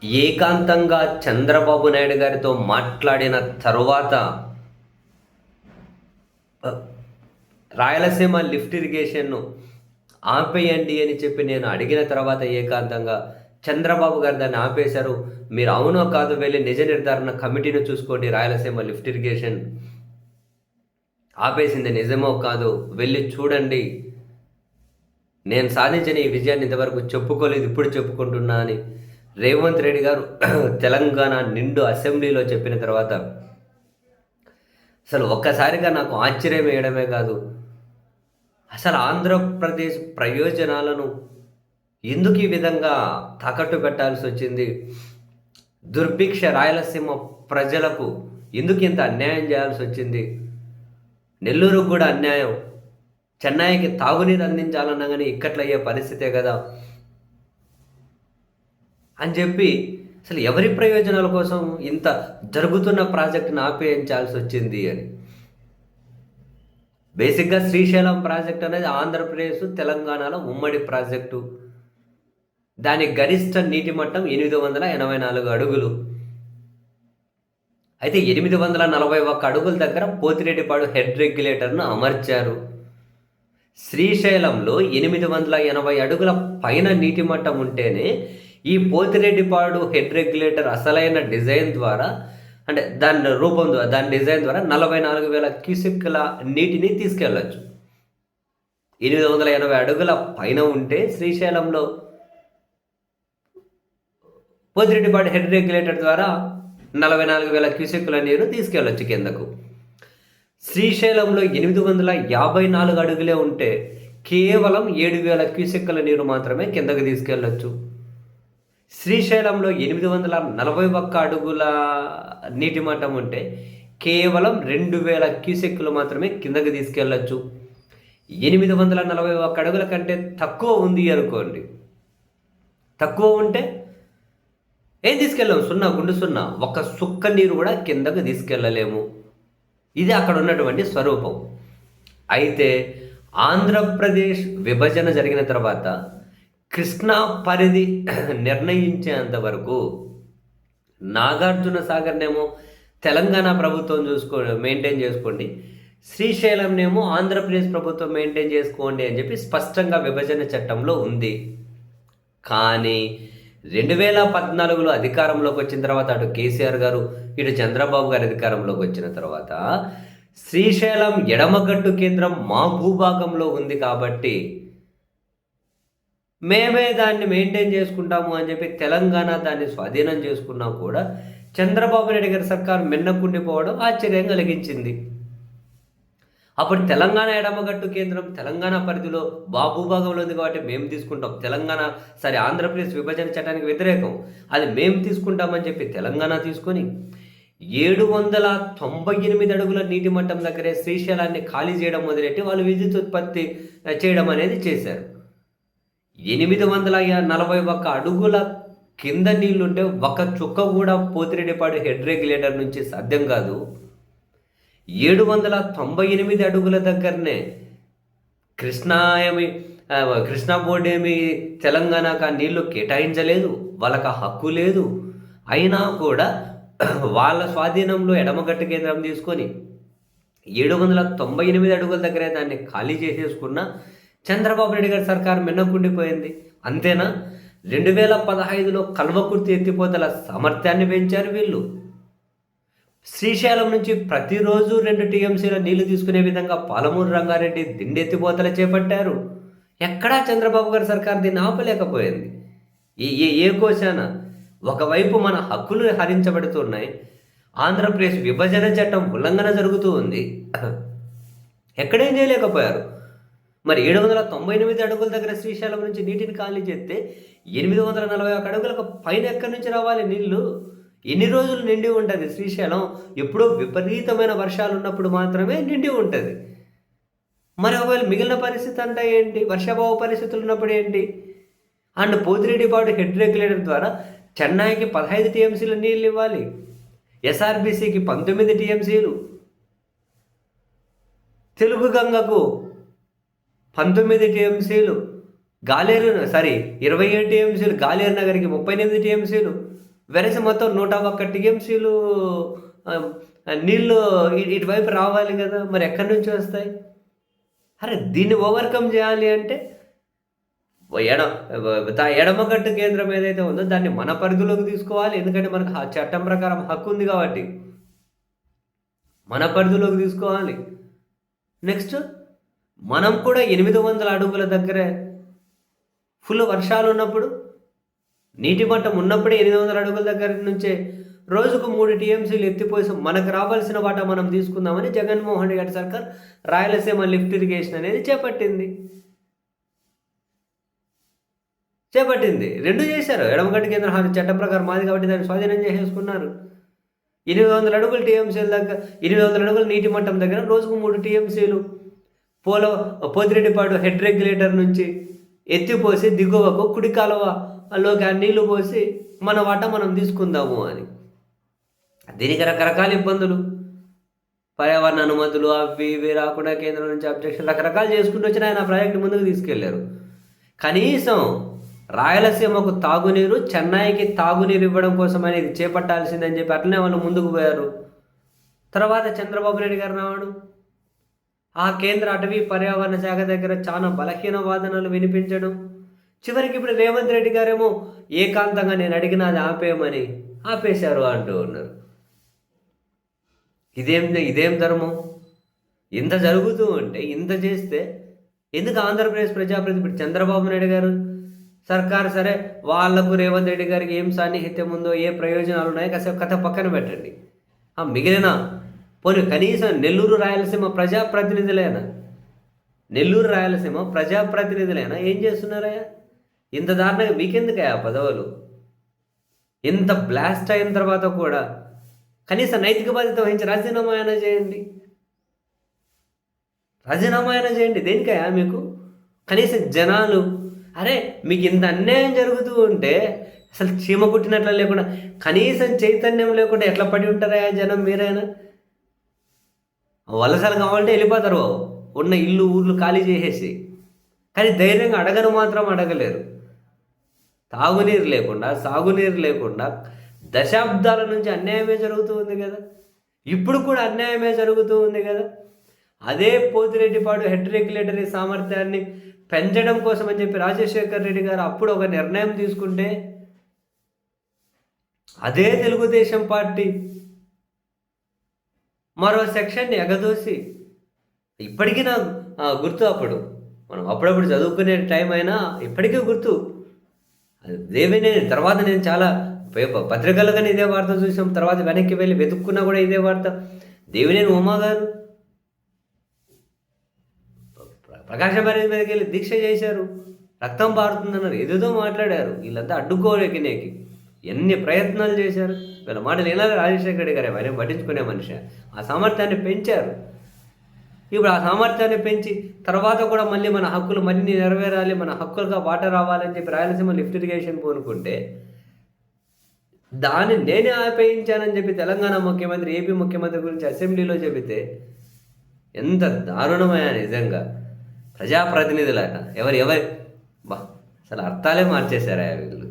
ఏకాంతంగా చంద్రబాబు నాయుడు గారితో మాట్లాడిన తరువాత రాయలసీమ లిఫ్ట్ ఇరిగేషన్ను ఆపేయండి అని చెప్పి నేను అడిగిన తర్వాత ఏకాంతంగా చంద్రబాబు గారు దాన్ని ఆపేశారు. మీరు అవునో కాదో వెళ్ళి నిజ నిర్ధారణ కమిటీని చూసుకోండి. రాయలసీమ లిఫ్ట్ ఇరిగేషన్ ఆపేసింది నిజమో కాదో వెళ్ళి చూడండి. నేను సాధించిన ఈ విజయాన్ని ఇంతవరకు చెప్పుకోలేదు, ఇప్పుడు చెప్పుకుంటున్నా అని రేవంత్ రెడ్డి గారు తెలంగాణ నిండు అసెంబ్లీలో చెప్పిన తర్వాత అసలు ఒక్కసారిగా నాకు ఆశ్చర్యం వేయడమే కాదు, అసలు ఆంధ్రప్రదేశ్ ప్రయోజనాలను ఎందుకు ఈ విధంగా తాకట్టు పెట్టాల్సి వచ్చింది? దుర్భిక్ష రాయలసీమ ప్రజలకు ఎందుకు ఇంత అన్యాయం చేయాల్సి వచ్చింది? నెల్లూరుకు కూడా అన్యాయం, చెన్నైకి తాగునీరు అందించాలన్నా కానీ ఇక్కట్లయ్యే పరిస్థితే కదా అని చెప్పి అసలు ఎవరి ప్రయోజనాల కోసం ఇంత జరుగుతున్న ప్రాజెక్టును ఆపేయించాల్సి వచ్చింది అని. బేసిక్గా శ్రీశైలం ప్రాజెక్ట్ అనేది ఆంధ్రప్రదేశ్ తెలంగాణలో ఉమ్మడి ప్రాజెక్టు. దాని గరిష్ట నీటి మట్టం 884 అడుగులు. అయితే 841 అడుగుల దగ్గర పోతిరెడ్డిపాడు హెడ్ రెగ్యులేటర్ను అమర్చారు. శ్రీశైలంలో 880 అడుగుల పైన నీటి మట్టం ఉంటేనే ఈ పోతిరెడ్డిపాడు హెడ్ రెగ్యులేటర్ అసలైన డిజైన్ ద్వారా, అంటే దాని డిజైన్ ద్వారా 44,000 క్యూసెక్ల నీటిని తీసుకెళ్ళచ్చు. 880 అడుగుల పైన ఉంటే శ్రీశైలంలో పోతిరెడ్డిపాడు హెడ్ రెగ్యులేటర్ ద్వారా 44,000 క్యూసెక్ల నీరు తీసుకెళ్ళొచ్చు కిందకు. శ్రీశైలంలో 854 అడుగులే ఉంటే కేవలం 7,000 క్యూసెక్ల నీరు మాత్రమే కిందకు తీసుకెళ్ళొచ్చు. శ్రీశైలంలో 841 అడుగుల నీటి మట్టం ఉంటే కేవలం 2,000 క్యూసెక్లు మాత్రమే కిందకు తీసుకెళ్ళచ్చు. 841 అడుగుల కంటే తక్కువ ఉంది అనుకోండి, తక్కువ ఉంటే ఏం తీసుకెళ్ళాము? సున్నా, గుండు సున్నా, ఒక్క సుక్క నీరు కూడా కిందకు తీసుకెళ్ళలేము. ఇది అక్కడ ఉన్నటువంటి స్వరూపం. అయితే ఆంధ్రప్రదేశ్ విభజన జరిగిన తర్వాత కృష్ణా పరిధి నిర్ణయించేంత వరకు నాగార్జున సాగర్నేమో తెలంగాణ ప్రభుత్వం మెయింటైన్ చేసుకోండి, శ్రీశైలంనేమో ఆంధ్రప్రదేశ్ ప్రభుత్వం మెయింటైన్ చేసుకోండి అని చెప్పి స్పష్టంగా విభజన చట్టంలో ఉంది. కానీ 2014లో అధికారంలోకి వచ్చిన తర్వాత అటు కేసీఆర్ గారు ఇటు చంద్రబాబు గారు అధికారంలోకి వచ్చిన తర్వాత శ్రీశైలం ఎడమగట్టు కేంద్రం మా భూభాగంలో ఉంది కాబట్టి మేమే దాన్ని మెయింటైన్ చేసుకుంటాము అని చెప్పి తెలంగాణ దాన్ని స్వాధీనం చేసుకున్నా కూడా చంద్రబాబు నాయుడు గారి సర్కారు మిన్నకుండిపోవడం ఆశ్చర్యం కలిగించింది. అప్పుడు తెలంగాణ ఎడమగట్టు కేంద్రం తెలంగాణ పరిధిలో భూభాగంలో ఉంది కాబట్టి మేము తీసుకుంటాం, ఆంధ్రప్రదేశ్ విభజన చట్టానికి వ్యతిరేకం, అది మేము తీసుకుంటామని చెప్పి తెలంగాణ తీసుకొని 798 అడుగుల నీటి మట్టం దగ్గరే శ్రీశైలాన్ని ఖాళీ చేయడం మొదలెట్టి వాళ్ళు విద్యుత్ ఉత్పత్తి చేయడం అనేది చేశారు. 841 అడుగుల కింద నీళ్లుంటే ఒక చుక్క కూడా పోతిరెడ్డిపాడు హెడ్ రెగ్యులేటర్ నుంచి సాధ్యం కాదు. 798 అడుగుల దగ్గరనే కృష్ణా బోర్డు ఏమి తెలంగాణకు ఆ నీళ్లు కేటాయించలేదు, వాళ్ళకి హక్కు లేదు. అయినా కూడా వాళ్ళ స్వాధీనంలో ఎడమగట్టు కేంద్రం తీసుకొని 798 అడుగుల దగ్గరే దాన్ని ఖాళీ చేసేసుకున్న చంద్రబాబు నాయుడు గారి సర్కారు మిన్నకుండిపోయింది. అంతేనా? 2015లో కల్వకుర్తి ఎత్తిపోతల సామర్థ్యాన్ని పెంచారు వీళ్ళు. శ్రీశైలం నుంచి ప్రతిరోజు 2 టీఎంసీల నీళ్లు తీసుకునే విధంగా పాలమూరు రంగారెడ్డి దిండెత్తిపోతల చేపట్టారు. ఎక్కడా చంద్రబాబు గారి సర్కారు దీన్ని ఆపలేకపోయింది. ఏ కోశాన ఒకవైపు మన హక్కులు హరించబడుతున్నాయి, ఆంధ్రప్రదేశ్ విభజన చట్టం ఉల్లంఘన జరుగుతూ ఉంది, ఎక్కడేం చేయలేకపోయారు. మరి 798 అడుగుల దగ్గర శ్రీశైలం నుంచి నీటిని ఖాళీ చేస్తే 841 అడుగులకు పైన ఎక్కడి నుంచి రావాలి నీళ్లు? ఎన్ని రోజులు నిండి ఉంటుంది శ్రీశైలం? ఎప్పుడో విపరీతమైన వర్షాలు ఉన్నప్పుడు మాత్రమే నిండి ఉంటుంది. మరి ఒకవేళ మిగిలిన పరిస్థితి అంతా ఏంటి? వర్షాభావ పరిస్థితులు ఉన్నప్పుడు ఏంటి? అండ్ పోతిరెడ్డిపాడు హెడ్ రెగ్యులేటర్ ద్వారా చెన్నైకి 15 టీఎంసీలు నీళ్ళు ఇవ్వాలి, ఎస్ఆర్బీసీకి 19 టీఎంసీలు, తెలుగు గంగకు 19 టీఎంసీలు, 27 టీఎంసీలు, గాలేరు నగర్కి 38 టీఎంసీలు, వెరసి మొత్తం 101 టీఎంసీలు నీళ్ళు ఇటువైపు రావాలి కదా, మరి ఎక్కడి నుంచి వస్తాయి? అరే దీన్ని ఓవర్కమ్ చేయాలి అంటే ఎడ ఎడమగట్టు కేంద్రం ఏదైతే ఉందో దాన్ని మన పరిధిలోకి తీసుకోవాలి. ఎందుకంటే మనకు చట్టం ప్రకారం హక్కు ఉంది కాబట్టి మన పరిధిలోకి తీసుకోవాలి. నెక్స్ట్ మనం కూడా 800 అడుగుల దగ్గరే ఫుల్ వర్షాలు ఉన్నప్పుడు, నీటి మట్టం ఉన్నప్పుడే 800 అడుగుల దగ్గర నుంచే రోజుకు 3 టీఎంసీలు ఎత్తిపోసి మనకు రావాల్సిన వాటా మనం తీసుకుందామని జగన్మోహన్ రెడ్డి గారి సర్కార్ రాయలసీమ లిఫ్ట్ ఇరిగేషన్ అనేది చేపట్టింది. రెండు చేశారు. ఎడమగట్టు కేంద్రం చట్టం ప్రకారం మాది కాబట్టి దాన్ని స్వాధీనం చేసేసుకున్నారు. 800 అడుగుల టీఎంసీల దగ్గర 800 అడుగుల నీటి మట్టం దగ్గర రోజుకు 3 టీఎంసీలు పోతిరెడ్డిపాడు హెడ్ రెగ్యులేటర్ నుంచి ఎత్తిపోసి దిగువకు కుడి కాలువలోకి ఆ నీళ్లు పోసి మన వాటా మనం తీసుకుందాము అని. దీనికి రకరకాల ఇబ్బందులు, పర్యావరణ అనుమతులు అవి ఇవి రాకుండా కేంద్రం నుంచి అబ్జెక్షన్ రకరకాలు చేసుకుంటూ వచ్చిన ఆయన ఆ ప్రాజెక్టు ముందుకు తీసుకెళ్లారు. కనీసం రాయలసీమకు తాగునీరు, చెన్నైకి తాగునీరు ఇవ్వడం కోసం అనేది చేపట్టాల్సిందని చెప్పి అట్లనే వాళ్ళు ముందుకు పోయారు. తర్వాత చంద్రబాబు నాయుడు గారు రావడం, ఆ కేంద్ర అటవీ పర్యావరణ శాఖ దగ్గర చాలా బలహీన వాదనలు వినిపించడం, చివరికి ఇప్పుడు రేవంత్ రెడ్డి గారేమో ఏకాంతంగా నేను అడిగినా అది ఆపేయమని ఆపేశారు అంటూ ఉన్నారు. ఇదేం ధర్మం? ఇంత జరుగుతూ ఉంటే, ఇంత చేస్తే ఎందుకు ఆంధ్రప్రదేశ్ ప్రజాప్రతినిధి చంద్రబాబు నాయుడు గారు సర్కారు సరే వాళ్లకు రేవంత్ రెడ్డి గారికి ఏం సాన్నిహిత్యం ఉందో, ఏ ప్రయోజనాలు ఉన్నాయో కాసేపు కథ పక్కన పెట్టండి. మిగిలిన పోనీ కనీసం నెల్లూరు రాయలసీమ ప్రజాప్రతినిధులైనా ఏం చేస్తున్నారయ్యా? ఇంత దారుణంగా మీకెందుకయ్యా పదవులు? ఇంత బ్లాస్ట్ అయిన తర్వాత కూడా కనీసం నైతిక బాధ్యత వహించి రాజీనామా అయినా చేయండి. దేనికయ్యా మీకు? కనీసం జనాలు అరే మీకు ఇంత అన్యాయం జరుగుతూ ఉంటే అసలు చీమ కుట్టినట్లు లేకుండా, కనీసం చైతన్యం లేకుండా ఎట్లా పడి ఉంటారా జనం? మీరైనా వలసలు కావాలంటే వెళ్ళిపోతారు, ఉన్న ఇల్లు ఊర్లు ఖాళీ చేసేసి. కానీ ధైర్యంగా అడగను మాత్రం అడగలేరు. తాగునీరు లేకుండా, సాగునీరు లేకుండా దశాబ్దాల నుంచి అన్యాయమే జరుగుతూ ఉంది కదా, ఇప్పుడు కూడా అన్యాయమే జరుగుతూ ఉంది కదా. అదే పోతిరెడ్డిపాడు హెడ్ రెగ్యులేటరీ సామర్థ్యాన్ని పెంచడం కోసం అని చెప్పి రాజశేఖర్ రెడ్డి గారు అప్పుడు ఒక నిర్ణయం తీసుకుంటే, అదే తెలుగుదేశం పార్టీ మరో సెక్షన్ని ఎగదోసి, ఇప్పటికీ నాకు గుర్తు, అప్పుడు మనం అప్పుడప్పుడు చదువుకునే టైం అయినా ఇప్పటికీ గుర్తు. దేవినేని తర్వాత నేను చాలా పత్రికలుగానే ఇదే వార్త చూసాం, తర్వాత వెనక్కి వెళ్ళి వెతుక్కున్నా కూడా ఇదే వార్త. దేవినేని ఉమా గారు ప్రకాశం బ్యారేజ్ మీదకి వెళ్ళి దీక్ష చేశారు, రక్తం పారుతుందన్నారు, ఏదేదో మాట్లాడారు. వీళ్ళంతా అడ్డుకోలేకినేకి ఎన్ని ప్రయత్నాలు చేశారు. వీళ్ళ మాటలు వినాలి రాజశేఖర రెడ్డి గారు, ఆయన పట్టించుకునే మనిషి. ఆ సామర్థ్యాన్ని పెంచారు. ఇప్పుడు ఆ సామర్థ్యాన్ని పెంచి తర్వాత కూడా మళ్ళీ మన హక్కులు మరిన్ని నెరవేరాలి, మన హక్కులుగా వాటర్ రావాలని చెప్పి రాయలసీమ లిఫ్ట్ ఇరిగేషన్ కోరుకుంటే దాన్ని నేనే ఆపేయించానని చెప్పి తెలంగాణ ముఖ్యమంత్రి, ఏపీ ముఖ్యమంత్రి గురించి అసెంబ్లీలో చెబితే ఎంత దారుణమయ్యా నిజంగా. ప్రజాప్రతినిధులట ఎవరి అసలు అర్థాలే మార్చేశారా వీళ్ళు.